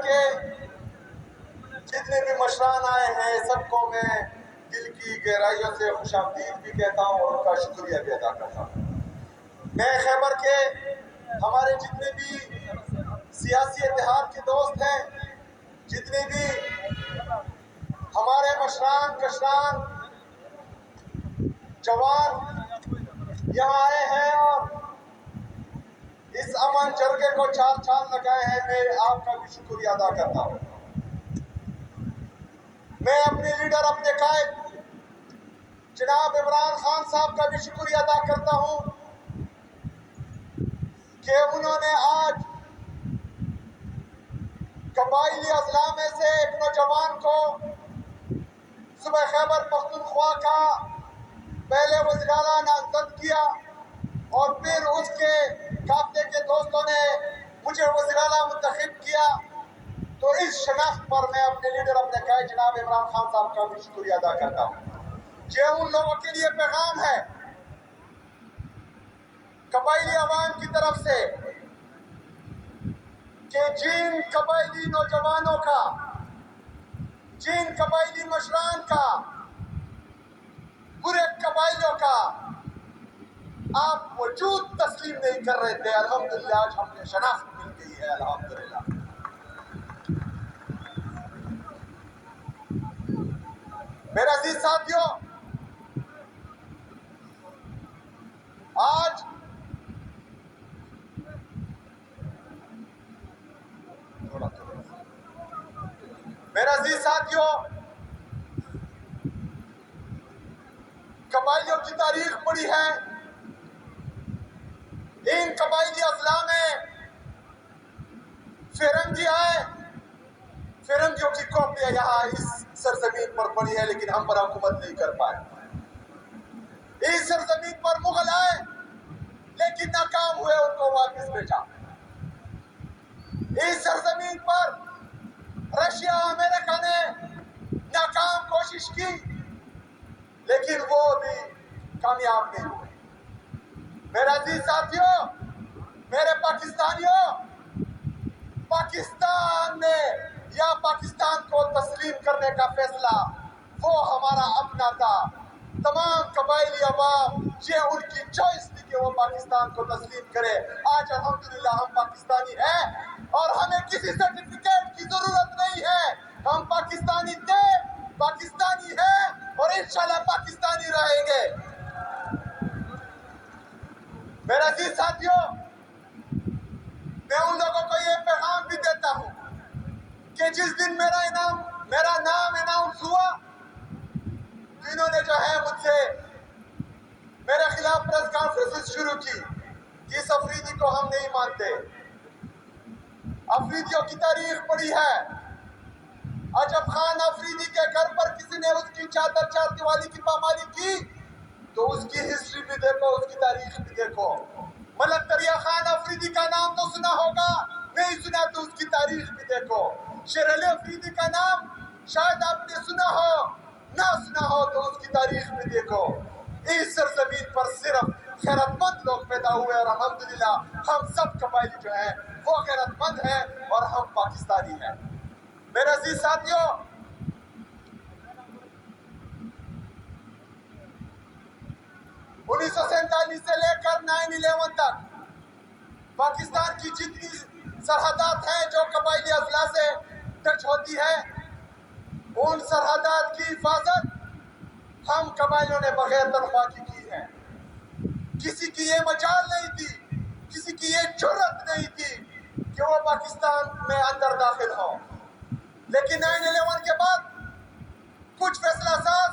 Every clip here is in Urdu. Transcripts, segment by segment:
کے جتنے بھی مشران آئے ہیں سب کو میں دل کی گہرائیوں سے خوش آمدید بھی کہتا ہوں اور ان کا شکریہ بھی ادا کرتا ہوں۔ میں خیبر کے ہمارے جتنے بھی سیاسی اتحاد کے دوست ہیں، جتنے بھی ہمارے مشران کشران جوان یہاں آئے ہیں اور اس امن جرگے کو چال لگائے ہیں، میں آپ کا بھی شکریہ ادا کرتا ہوں۔ میں اپنے لیڈر اپنے قائد جناب عمران خان صاحب کا بھی شکریہ ادا کرتا ہوں کہ انہوں نے آج قبائلی اضلاع میں سے ایک نوجوان کو صوبہ خیبر پختونخوا کا پہلے وزیر اعلیٰ نامزد کیا اور پھر اس کے قافلے کے دوستوں نے مجھے وزیر اعلیٰ منتخب کیا۔ تو اس شناخت پر میں اپنے لیڈر اپنے قائد جناب عمران خان صاحب کا بھی شکریہ ادا کرتا ہوں۔ یہ ان لوگوں کے لیے پیغام ہے قبائلی عوام کی طرف سے کہ جن قبائلی نوجوانوں کا، جن قبائلی مشران کا، برے قبائلیوں کا آپ وجود تسلیم نہیں کر رہے تھے، الحمدللہ آج ہم نے شناخت مل گئی ہے، الحمدللہ۔ میرے عزیز ساتھیوں، آج قبائلیوں کی تاریخ پڑی ہے۔ ان قبائلی اضلاع میں فرنگی آئے، فرنگیوں کی کاپیاں یہاں اس سرزمین پر پڑی ہے، لیکن ہم پر حکومت نہیں کر پائے۔ اس سرزمین پر مغل آئے لیکن ناکام ہوئے، ان کو واپس بھیجا۔ اس سرزمین پر رشیا امریکہ نے ناکام کوشش کی لیکن وہ بھی کامیاب نہیں ہوئے۔ میرے عزیز ساتھیوں، میرے پاکستانیوں، پاکستان نے یا پاکستان کو تسلیم کرنے کا فیصلہ وہ ہمارا اپنا تھا۔ تمام قبائلی عوام یہ ان کی چوائس تھی کہ وہ پاکستان کو تسلیم کرے۔ آج الحمدللہ ہم پاکستانی ہیں اور ہمیں کسی سرٹیفکیٹ کی ضرورت نہیں ہے۔ ہم پاکستانی تھے، پاکستانی ہیں اور انشاءاللہ پاکستانی رہیں گے۔ میرے عزیز ساتھیوں، میں ان لوگوں کو یہ پیغام بھی دیتا ہوں کہ جس دن میرا نام اناؤنس ہوا تو انہوں نے جو ہے مجھ سے میرے خلاف پریس کانفرنس شروع کی کہ اس افریدی کو ہم نہیں مانتے۔ افریدیوں کی تاریخ پڑی ہے۔ عجب خان افریدی کے گھر پر کسی نے اس کی چادر چار دیوالی کی پامالی کی تو اس کی ہسٹری بھی دیکھو، اس کی تاریخ بھی دیکھو۔ ملک دریا خان افریدی کا نام تو سنا ہوگا، نہیں سنا تو اس کی تاریخ بھی دیکھو۔ شیر علی افریدی کا نام شاید آپ نے سنا ہو، نہ سنا ہو تو اس کی تاریخ بھی دیکھو۔ اس سرزمین پر صرف غیرت مند لوگ پیدا ہوئے اور الحمدللہ ہم سب قبائلی جو ہیں وہ غیرت مند ہیں اور ہم پاکستانی ہیں۔ میرے عزیز ساتھیوں، 1947 سے لے کر 9/11 تک پاکستان کی جتنی سرحدات ہیں جو قبائلی اضلاع سے ٹچ ہوتی ہے، ان سرحدات کی حفاظت ہم قبائلیوں نے بغیر تنخواہ کی ہے۔ کسی کی یہ مجال نہیں تھی، کسی کی یہ جرأت نہیں تھی کہ وہ پاکستان میں اندر داخل ہوں، لیکن 9/11 کے بعد کچھ فیصلہ ساز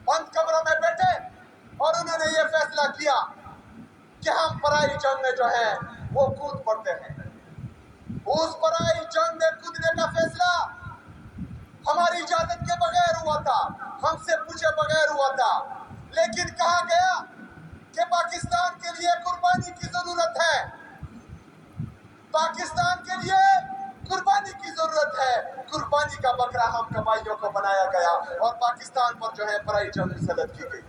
بند کمروں میں بیٹھے اور انہوں نے یہ فیصلہ کیا کہ ہم پرائی جنگ میں جو ہے وہ کود پڑتے ہیں۔ اس پرائی جنگ میں کودنے کا فیصلہ ہماری اجازت کے بغیر ہوا تھا، ہم سے پوچھے بغیر ہوا تھا، لیکن کہا گیا کہ پاکستان کے لیے قربانی کی ضرورت ہے، پاکستان کے لیے قربانی کی ضرورت ہے۔ قربانی کا بکرا ہم قبائلیوں کو بنایا گیا اور پاکستان پر جو ہے پرائی جنگ مسلط کی گئی۔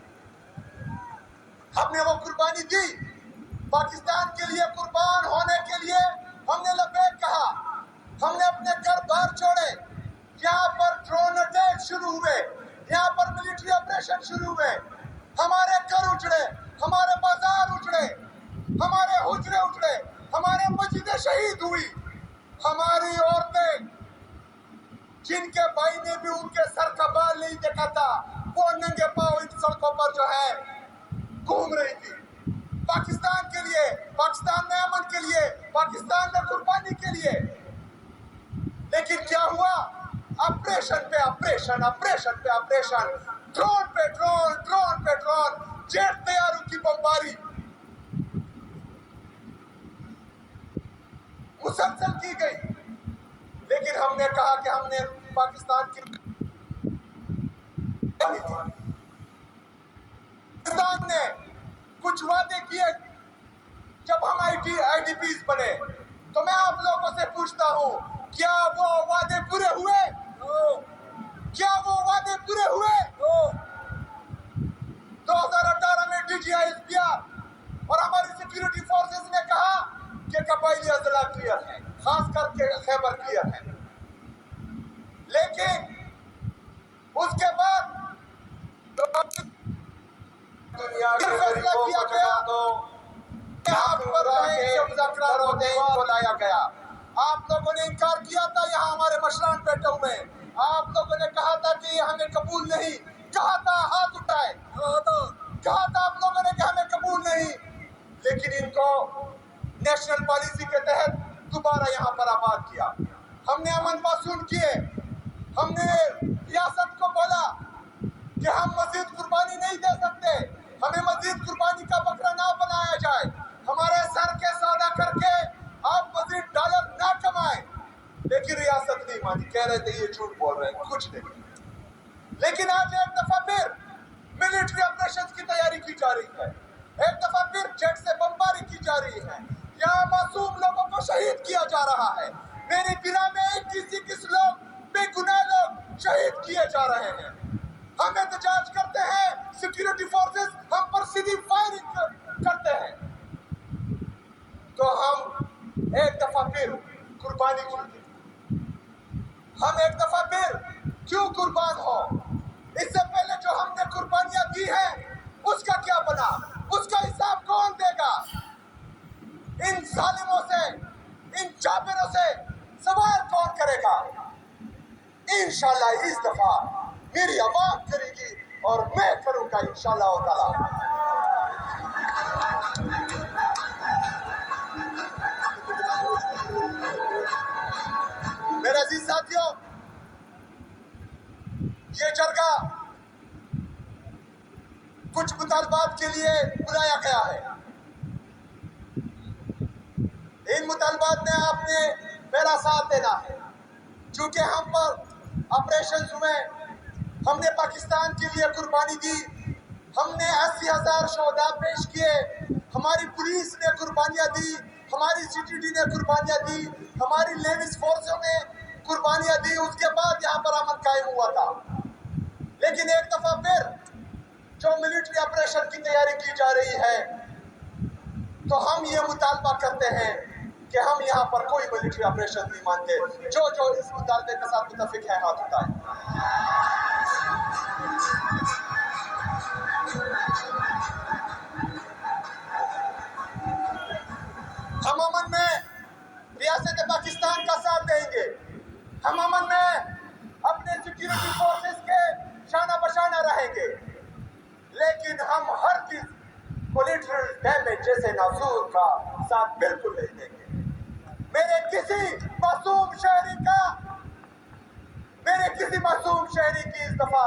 ہم نے وہ قربانی دی، پاکستان کے لیے قربان ہونے کے لیے ہم نے لبیک کہا، ہم نے اپنے گھر بار شہید ہوئی. ہماری عورتیں جن کے بھائی نے بھی ان کے سر کا بال نہیں دیکھا تھا وہ ننگے پاؤں ان سڑکوں پر جو ہے گھوم رہی تھی پاکستان کے لیے, پاکستان میں امن کے لیے, پاکستان میں قربانی کے لیے. لیکن کیا ہوا؟ آپریشن پہ آپریشن, آپریشن پہ آپریشن, ڈرون پہ ڈرون, ڈرون پہ ڈرون, جیٹ طیاروں کی بمباری مسلسل کی گئی. لیکن ہم نے کہا کہ ہم نے پاکستان کی پاکستان نے کچھ وعدے کیے جب ہم آئی ڈی پیز بنے. تو میں آپ لوگوں سے پوچھتا ہوں, کیا وہ وعدے پورے ہوئے؟ کیا وہ وعدے پورے ہوئے؟ 2018 میں D G I S P R اور ہماری سیکیورٹی فورسز نے کہا کہ قبائلی اضلاع کلیئر ہیں, خاص کر کے خیبر کلیئر ہیں. لیکن اس کے بعد فیصلہ کیا گیا کو لایا گیا. آپ لوگوں نے انکار کیا تھا, یہاں ہمارے مشران بیٹھے ہوئے ہیں. آپ لوگوں نے کہا تھا کہ یہ ہمیں قبول نہیں, کہا تھا, ہاتھ اٹھائے, کہا تھا آپ لوگوں نے کہ ہمیں قبول نہیں. لیکن ان کو نیشنل پالیسی کے تحت دوبارہ یہاں پر آباد کیا. ہم نے امن پاسون کیے, ہم نے ریاست کو بولا کہ ہم مزید قربانی نہیں دے سکتے, ہمیں مزید قربانی کا بکرا نہ بنایا جائے, ہمارے سر کے سودا کر کے آپ مزید ڈالر نہ کمائیں. لیکن ریاست نہیں مانی, کہہ رہے تھے یہ جھوٹ بول رہے ہیں, کچھ نہیں. لیکن آج ایک دفعہ پھر ملٹری آپریشن کی تیاری کی جا رہی ہے, ایک دفعہ پھر جیٹ سے بمباری کی جا رہی ہے, یہاں معصوم لوگوں کو شہید کیا جا رہا ہے. میری بنا میں 21 لوگ, بے گناہ لوگ شہید کیے جا رہے ہیں. ہم احتجاج کرتے ہیں, سیکیورٹی فورسز ہم پر سیدھی فائرنگ کرتے ہیں. تو ہم ایک دفعہ پھر قربانی کیوں دیں؟ ہم ایک دفعہ پھر کیوں قربان ہو؟ اس سے پہلے جو ہم نے قربانیاں دی ہیں اس کا کیا بنا؟ اس کا حساب کون دے گا؟ ان ظالموں سے, ان جابروں سے سوال کون کرے گا؟ انشاءاللہ اس دفعہ میری عوام کرے گی اور میں کروں گا انشاءاللہ تعالی. میرے عزیز ساتھیوں, یہ جرگہ کچھ مطالبات کے لیے بلایا گیا ہے. ان مطالبات میں آپ نے میرا ساتھ دینا ہے. چونکہ ہم پر آپریشن ہوئے, ہم نے پاکستان کے لیے قربانی دی, ہم نے 80,000 شہداء پیش کیے, ہماری پولیس نے قربانیاں دی, ہماری سی ٹی ڈی نے قربانیاں دی, ہماری لیڈیز فورسوں نے قربانیاں دی. اس کے بعد یہاں پر امن قائم ہوا تھا. لیکن ایک دفعہ پھر جو ملٹری آپریشن کی تیاری کی جا رہی ہے, تو ہم یہ مطالبہ کرتے ہیں کہ ہم یہاں پر کوئی ملٹری آپریشن نہیں مانتے. جو اس مطالبے کے ساتھ متفق ہے ہاتھ اٹھائیں. ہم امن میں ریاست پاکستان کا ساتھ دیں گے, ہم امن میں اپنے سیکیورٹی فورسز کے شانہ بشانہ رہیں گے. لیکن ہم ہر چیز کولیٹرل ڈیمیج جیسے ناسور کا ساتھ بالکل نہیں دیں گے. میرے کسی معصوم شہری کی اس دفعہ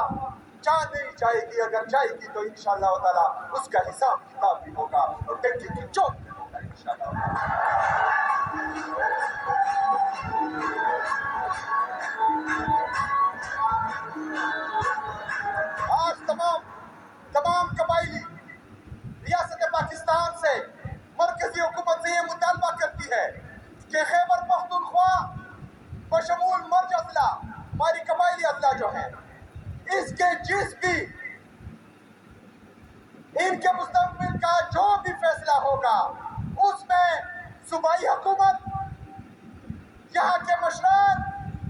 جان نہیں جائے گی. اگر جائے گی تو انشاءاللہ تعالی اس کا حساب کتاب بھی ہوگا اور ٹنکی کی چوٹ بھی ہوگا انشاءاللہ. آج تمام قبائلی ریاست پاکستان سے, مرکزی حکومت سے یہ مطالبہ کرتی ہے کہ خیبر پختونخوا بشمول مرج اضلاع, ہماری قبائلی اضلاع جو ہیں, اس کے جس بھی ان کے مستقبل کا جو بھی فیصلہ ہوگا اس میں صوبائی حکومت, یہاں کے مشران,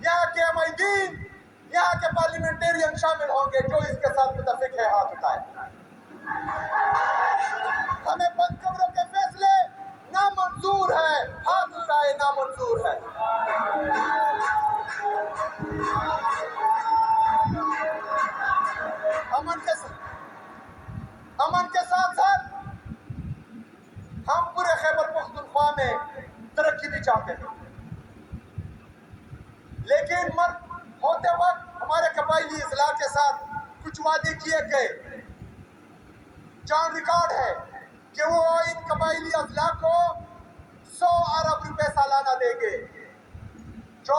یہاں کے عمائدین, یہاں کے پارلیمنٹیرین شامل ہوں گے. جو اس کے ساتھ متفق ہے ہاتھ اٹھائے. ہمیں بند کمروں کے فیصلے نامنظور ہے, ہاتھ اٹھائے قبائلی اضلاع کے ساتھ کچھ وعدے کیے گئے، جہاں ریکارڈ ہے کہ وہ ان قبائلی اضلاع کو 100 ارب روپے سالانہ دیں گے، جو